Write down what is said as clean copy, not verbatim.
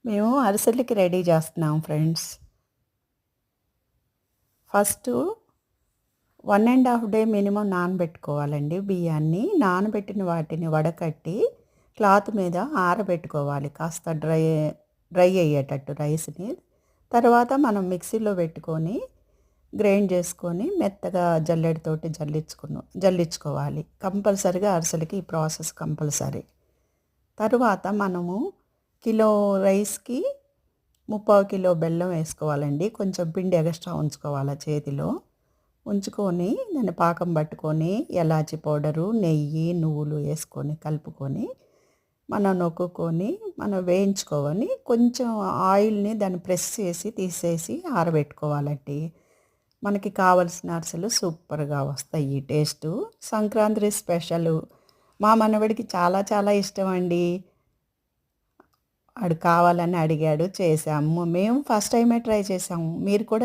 మేము అరిసెలకి రెడీ చేస్తున్నాం friends. First 1 ½ day minimum నానబెట్టుకోవాలండి బియ్యాన్ని. నానబెట్టిన వాటిని వడకట్టి క్లాత్ మీద ఆరబెట్టుకోవాలి. కాస్త డ్రై అయ్యేటట్టు రైస్‌ని. తర్వాత మనం మిక్సీలో పెట్టుకొని గ్రైండ్ చేసుకొని మెత్తగా జల్లెడతోటి జల్లించుకోవాలి. కంపల్సరీగా అరిసెలకి ఈ ప్రాసెస్ కంపల్సరీ. తరువాత మనము కిలో రైస్‌కి 3/4 కిలో బెల్లం వేసుకోవాలండి. కొంచెం పిండి ఎగస్ట్రా ఉంచుకోవాలి చేతిలో. ఉంచుకొని దాన్ని పాకం పట్టుకొని ఎలాచి పౌడరు, నెయ్యి, నువ్వులు వేసుకొని కలుపుకొని మనం నొక్కుకొని మనం వేయించుకోవాలి. కొంచెం ఆయిల్‌ని దాన్ని ప్రెస్ చేసి తీసేసి ఆరబెట్టుకోవాలండి. మనకి కావలసిన అరిసెలు సూపర్‌గా వస్తాయి టేస్టు. సంక్రాంతి స్పెషలు. మా మనవడికి చాలా చాలా ఇష్టమండి. ఆడు కావాలని అడిగాడు, చేసాము. మేము ఫస్ట్ టైమే ట్రై చేసాము. మీరు కూడా